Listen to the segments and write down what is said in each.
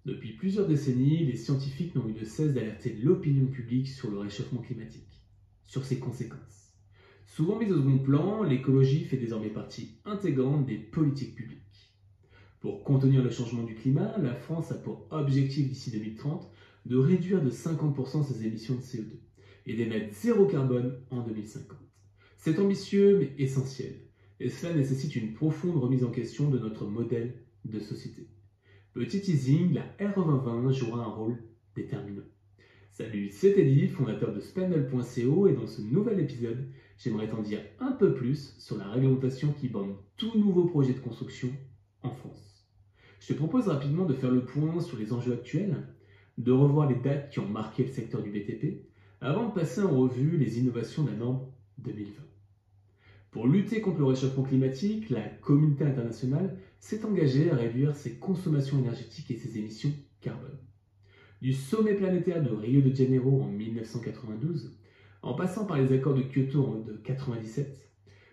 Depuis plusieurs décennies, les scientifiques n'ont eu de cesse d'alerter l'opinion publique sur le réchauffement climatique, sur ses conséquences. Souvent mise au second plan, l'écologie fait désormais partie intégrante des politiques publiques. Pour contenir le changement du climat, la France a pour objectif d'ici 2030 de réduire de 50% ses émissions de CO2 et d'émettre zéro carbone en 2050. C'est ambitieux mais essentiel, et cela nécessite une profonde remise en question de notre modèle de société. Petit teasing, la RE 2020 jouera un rôle déterminant. Salut, c'est Eddy, fondateur de Spendle.co, et dans ce nouvel épisode, j'aimerais t'en dire un peu plus sur la réglementation qui borne tout nouveau projet de construction en France. Je te propose rapidement de faire le point sur les enjeux actuels, de revoir les dates qui ont marqué le secteur du BTP, avant de passer en revue les innovations de la norme 2020. Pour lutter contre le réchauffement climatique, la communauté internationale s'est engagée à réduire ses consommations énergétiques et ses émissions carbone. Du sommet planétaire de Rio de Janeiro en 1992, en passant par les accords de Kyoto en 1997,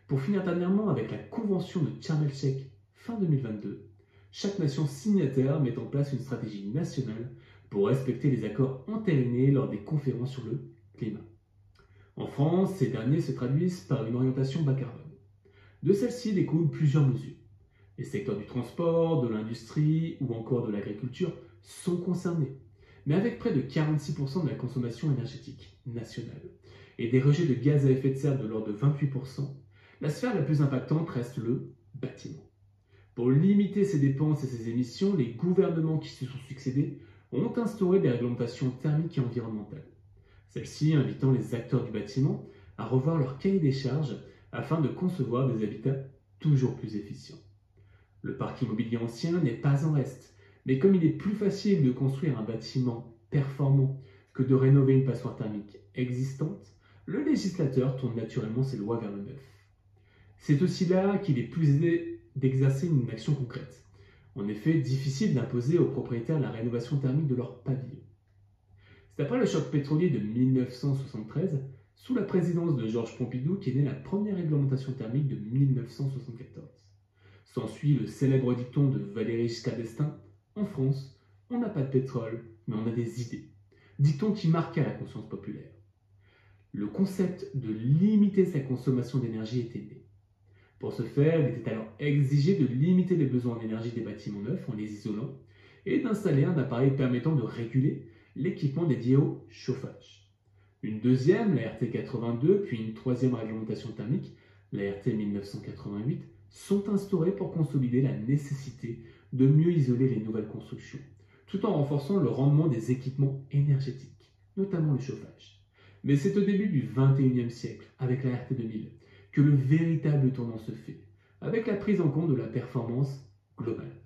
pour finir dernièrement avec la convention de Sharm el-Sheikh fin 2022, chaque nation signataire met en place une stratégie nationale pour respecter les accords entérinés lors des conférences sur le climat. En France, ces derniers se traduisent par une orientation bas carbone. De celle-ci découlent plusieurs mesures. Les secteurs du transport, de l'industrie ou encore de l'agriculture sont concernés, mais avec près de 46% de la consommation énergétique nationale et des rejets de gaz à effet de serre de l'ordre de 28%, la sphère la plus impactante reste le bâtiment. Pour limiter ces dépenses et ces émissions, les gouvernements qui se sont succédés ont instauré des réglementations thermiques et environnementales. Celles-ci invitant les acteurs du bâtiment à revoir leur cahier des charges afin de concevoir des habitats toujours plus efficients. Le parc immobilier ancien n'est pas en reste, mais comme il est plus facile de construire un bâtiment performant que de rénover une passoire thermique existante, le législateur tourne naturellement ses lois vers le neuf. C'est aussi là qu'il est plus aisé d'exercer une action concrète. En effet, difficile d'imposer aux propriétaires la rénovation thermique de leur pavillon. C'est après le choc pétrolier de 1973, sous la présidence de Georges Pompidou, qu'est née la première réglementation thermique de 1974. S'ensuit le célèbre dicton de Valéry Giscard d'Estaing: en France, on n'a pas de pétrole, mais on a des idées. Dicton qui marqua la conscience populaire. Le concept de limiter sa consommation d'énergie était né. Pour ce faire, il était alors exigé de limiter les besoins en énergie des bâtiments neufs en les isolant et d'installer un appareil permettant de réguler l'équipement dédié au chauffage. Une deuxième, la RT 82, puis une troisième réglementation thermique, la RT 1988, sont instaurées pour consolider la nécessité de mieux isoler les nouvelles constructions, tout en renforçant le rendement des équipements énergétiques, notamment le chauffage. Mais c'est au début du XXIe siècle, avec la RT 2000, que le véritable tournant se fait, avec la prise en compte de la performance globale.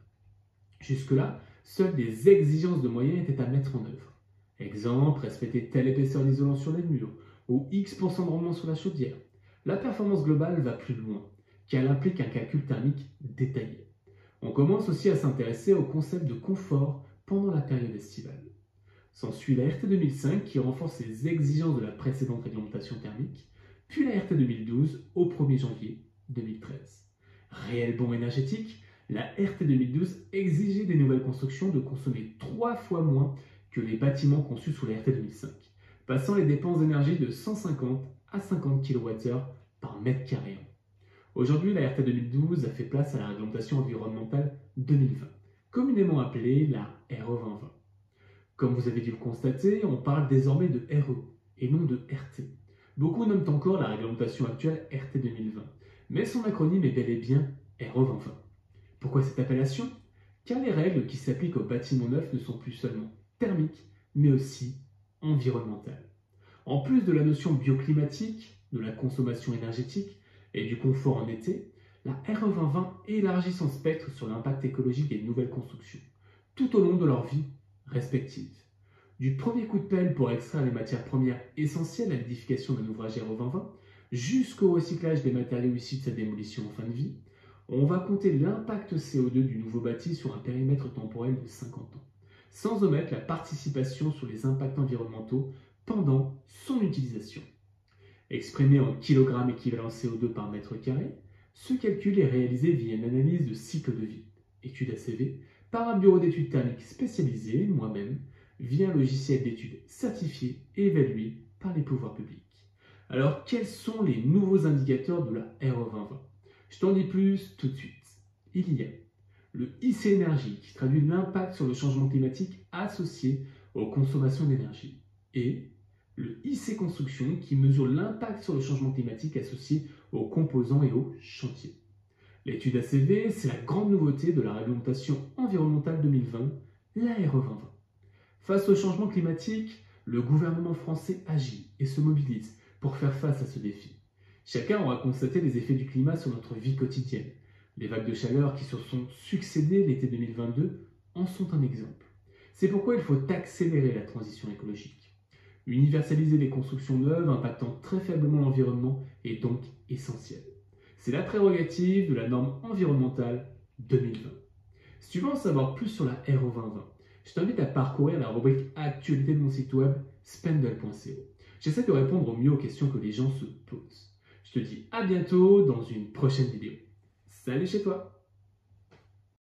Jusque-là, seules des exigences de moyens étaient à mettre en œuvre. Exemple, respecter telle épaisseur d'isolant sur les murs, ou X% de rendement sur la chaudière. La performance globale va plus loin, car elle implique un calcul thermique détaillé. On commence aussi à s'intéresser au concept de confort pendant la période estivale. S'ensuit la RT 2005 qui renforce les exigences de la précédente réglementation thermique, puis la RT 2012 au 1er janvier 2013. Réel bond énergétique, la RT 2012 exigeait des nouvelles constructions de consommer 3 fois moins que les bâtiments conçus sous la RT 2005, passant les dépenses d'énergie de 150 à 50 kWh par mètre carré. Aujourd'hui, la RT 2012 a fait place à la réglementation environnementale 2020, communément appelée la RE 2020. Comme vous avez dû le constater, on parle désormais de RE et non de RT. Beaucoup nomment encore la réglementation actuelle RT 2020, mais son acronyme est bel et bien RE 2020. Pourquoi cette appellation? Car les règles qui s'appliquent aux bâtiments neufs ne sont plus seulement thermiques, mais aussi environnementales. En plus de la notion bioclimatique, de la consommation énergétique et du confort en été, la RE 2020 élargit son spectre sur l'impact écologique des nouvelles constructions, tout au long de leur vie respective. Du premier coup de pelle pour extraire les matières premières essentielles à l'édification d'un ouvrage RE 2020, jusqu'au recyclage des matériaux issus de sa démolition en fin de vie, on va compter l'impact CO2 du nouveau bâti sur un périmètre temporel de 50 ans, sans omettre la participation sur les impacts environnementaux pendant son utilisation. Exprimé en kilogrammes équivalent CO2 par mètre carré, ce calcul est réalisé via une analyse de cycle de vie, étude ACV, par un bureau d'études thermiques spécialisé, moi-même, via un logiciel d'études certifié et évalué par les pouvoirs publics. Alors, quels sont les nouveaux indicateurs de la RE 2020? Je t'en dis plus tout de suite. Il y a le IC Énergie qui traduit l'impact sur le changement climatique associé aux consommations d'énergie et le IC Construction qui mesure l'impact sur le changement climatique associé aux composants et aux chantiers. L'étude ACV, c'est la grande nouveauté de la réglementation environnementale 2020, la RE 2020. Face au changement climatique, le gouvernement français agit et se mobilise pour faire face à ce défi. Chacun aura constaté les effets du climat sur notre vie quotidienne. Les vagues de chaleur qui se sont succédées l'été 2022 en sont un exemple. C'est pourquoi il faut accélérer la transition écologique. Universaliser les constructions neuves impactant très faiblement l'environnement est donc essentiel. C'est la prérogative de la norme environnementale 2020. Si tu veux en savoir plus sur la RE 2020, je t'invite à parcourir la rubrique Actualité de mon site web spendle.co. J'essaie de répondre au mieux aux questions que les gens se posent. Je te dis à bientôt dans une prochaine vidéo. Salut chez toi!